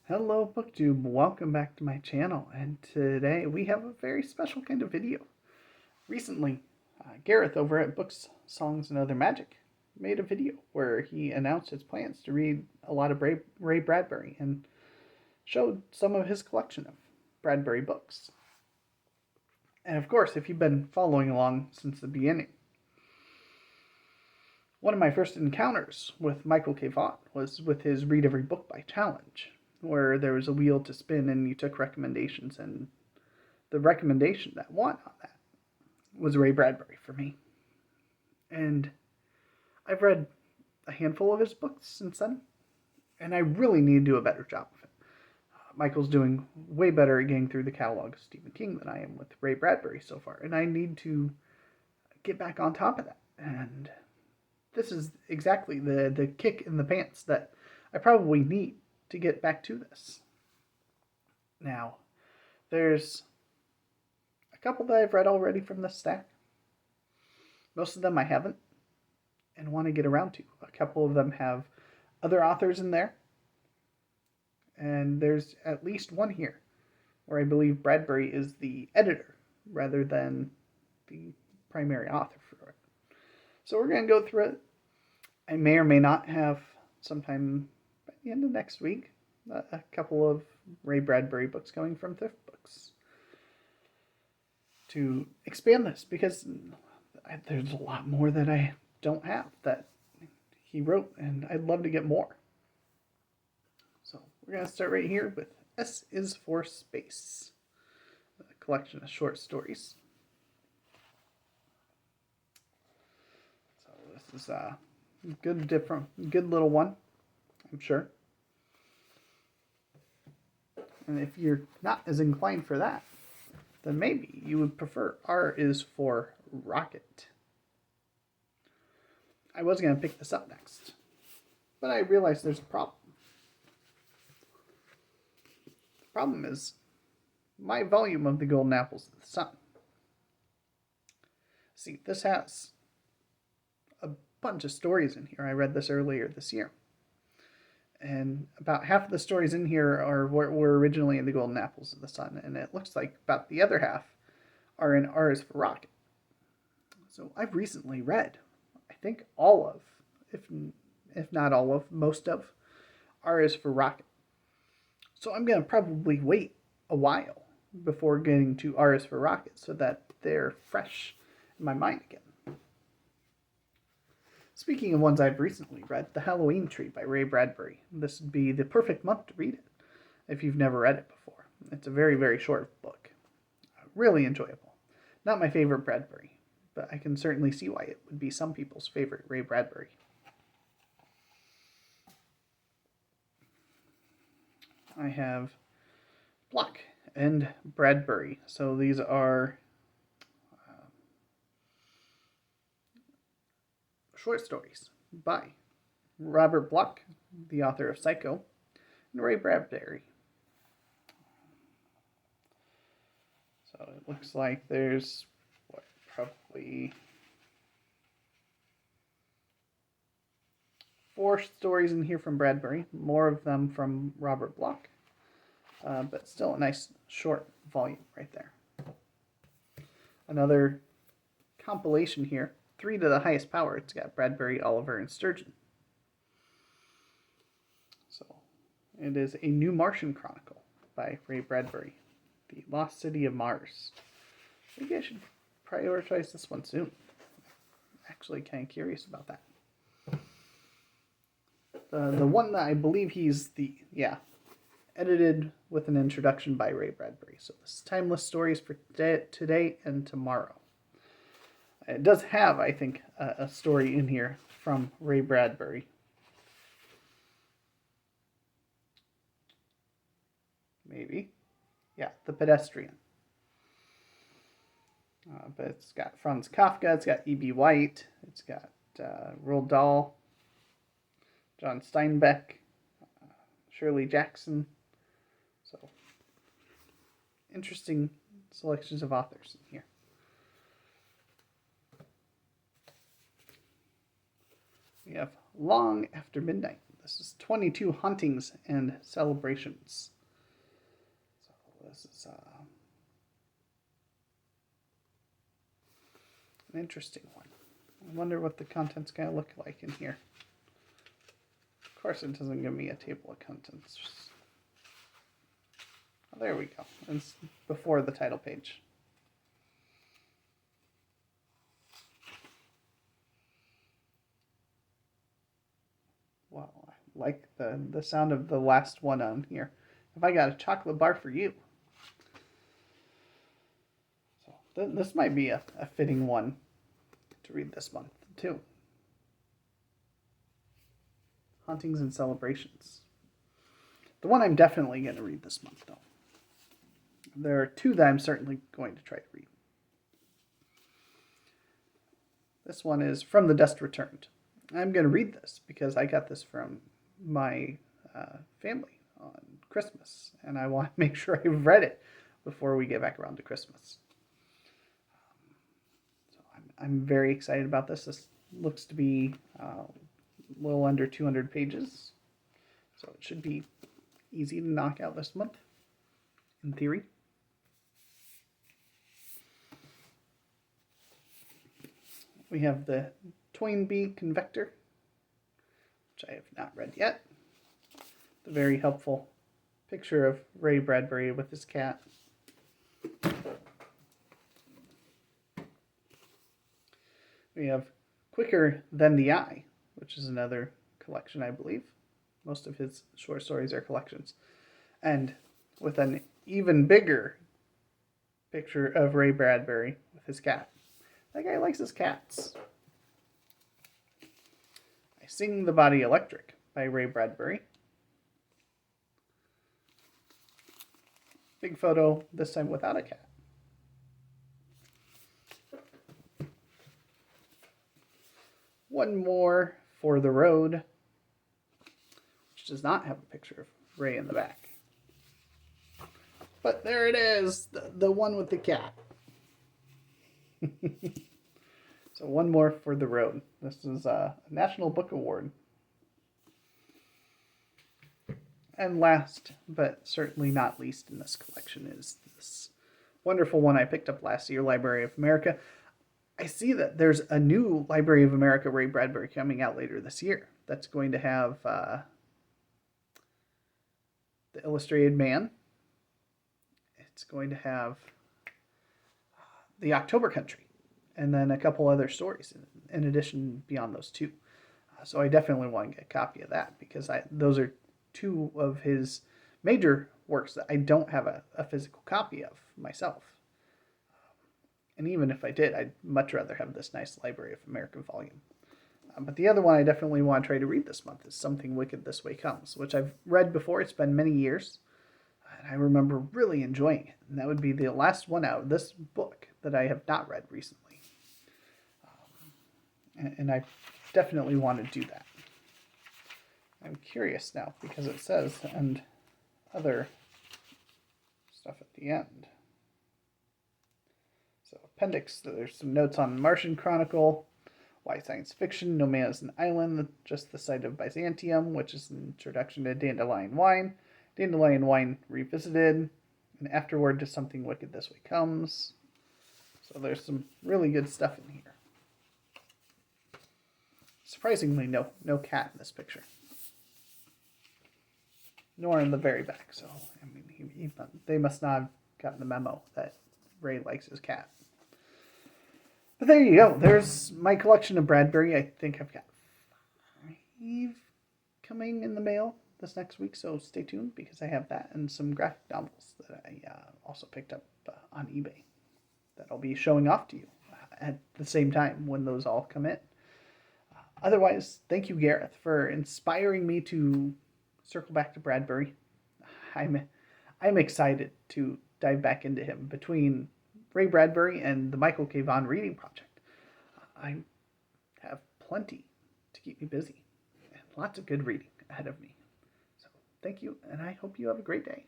Hello BookTube, welcome back to my channel, and today we have a very special kind of video. Recently, Gareth over at Books, Songs, and Other Magic made a video where he announced his plans to read a lot of Ray Bradbury and showed some of his collection of Bradbury books. And of course, if you've been following along since the beginning, one of my first encounters with Michael K. Vaughan was with his Read Every Book by challenge, where there was a wheel to spin and you took recommendations, and the recommendation that won on that was Ray Bradbury for me. And I've read a handful of his books since then, and I really need to do a better job of it. Michael's doing way better at getting through the catalog of Stephen King than I am with Ray Bradbury so far, and I need to get back on top of that. And this is exactly the kick in the pants that I probably need to get back to this. Now, there's a couple that I've read already from this stack. Most of them I haven't and want to get around to. A couple of them have other authors in there. And there's at least one here where I believe Bradbury is the editor rather than the primary author for it. So we're going to go through it. I may or may not have sometime by the end of next week a couple of Ray Bradbury books coming from Thrift Books to expand this, because there's a lot more that I don't have that he wrote, and I'd love to get more. So we're going to start right here with S is for Space, a collection of short stories. So this is a good little one, I'm sure. And if you're not as inclined for that, then maybe you would prefer R is for Rocket. I was going to pick this up next, but I realized there's a problem. The problem is my volume of the Golden Apples of the Sun. See, this has a bunch of stories in here. I read this earlier this year. And about half of the stories in here were originally in the Golden Apples of the Sun, and it looks like about the other half are in R is for Rocket. So I've recently read, I think all of, if not all of, most of R is for Rocket. So I'm going to probably wait a while before getting to R is for Rocket so that they're fresh in my mind again. Speaking of ones I've recently read, The Halloween Tree by Ray Bradbury. This would be the perfect month to read it if you've never read it before. It's a very, very short book. Really enjoyable. Not my favorite Bradbury, but I can certainly see why it would be some people's favorite Ray Bradbury. I have Block and Bradbury. So these are short stories by Robert Bloch, the author of Psycho, and Ray Bradbury. So it looks like there's probably 4 stories in here from Bradbury, more of them from Robert Bloch, but still a nice short volume right there. Another compilation here, 3 to the highest power. It's got Bradbury, Oliver, and Sturgeon. So it is A New Martian Chronicle by Ray Bradbury, The Lost City of Mars. Maybe I should prioritize this one soon. I'm actually kind of curious about that. The one that I believe he's edited with an introduction by Ray Bradbury. So this is Timeless Stories for Today and Tomorrow. It does have, I think, a story in here from Ray Bradbury. Maybe. Yeah, The Pedestrian. But it's got Franz Kafka, it's got E.B. White, it's got Roald Dahl, John Steinbeck, Shirley Jackson. So, interesting selections of authors in here. We have Long After Midnight, This is 22 Hauntings and Celebrations. So this is an interesting one. I wonder what the content's going to look like in here. Of course, it doesn't give me a table of contents. Oh, there we go. It's before the title page. Wow, I like the sound of the last one on here. Have I got a chocolate bar for you? So this might be a fitting one to read this month, too. Hauntings and Celebrations. The one I'm definitely going to read this month, though. There are two that I'm certainly going to try to read. This one is From the Dust Returned. I'm going to read this because I got this from my family on Christmas, and I want to make sure I've read it before we get back around to Christmas. So I'm very excited about this. This looks to be a little under 200 pages, so it should be easy to knock out this month, in theory. We have the Toynbee Convector, which I have not read yet. The very helpful picture of Ray Bradbury with his cat. We have Quicker Than the Eye, which is another collection, I believe. Most of his short stories are collections. And with an even bigger picture of Ray Bradbury with his cat. That guy likes his cats. I Sing the Body Electric by Ray Bradbury. Big photo, this time without a cat. One More for the Road, which does not have a picture of Ray in the back. But there it is, the one with the cat. So One More for the Road. This is a National Book Award. And last, but certainly not least in this collection, is this wonderful one I picked up last year, Library of America. I see that there's a new Library of America Ray Bradbury coming out later this year. That's going to have The Illustrated Man. It's going to have The October Country, and then a couple other stories in addition beyond those two. So I definitely want to get a copy of that because those are two of his major works that I don't have a physical copy of myself. And even if I did, I'd much rather have this nice Library of America volume. But the other one I definitely want to try to read this month is Something Wicked This Way Comes, which I've read before. It's been many years, and I remember really enjoying it. And that would be the last one out of this book that I have not read recently. And I definitely want to do that. I'm curious now, because it says, and other stuff at the end. So appendix, there's some notes on Martian Chronicle, why science fiction, No Man is an Island, just the site of Byzantium, which is an introduction to Dandelion Wine, Dandelion Wine Revisited, and afterward to Something Wicked This Way Comes. So there's some really good stuff in here. Surprisingly, no cat in this picture. Nor in the very back, so, I mean, they must not have gotten the memo that Ray likes his cat. But there you go. There's my collection of Bradbury. I think I've got 5 coming in the mail this next week, so stay tuned because I have that and some graphic novels that I also picked up on eBay that I'll be showing off to you at the same time when those all come in. Otherwise, thank you, Gareth, for inspiring me to circle back to Bradbury. I'm excited to dive back into him. Between Ray Bradbury and the Michael K. Vaughan Reading Project, I have plenty to keep me busy and lots of good reading ahead of me. So thank you, and I hope you have a great day.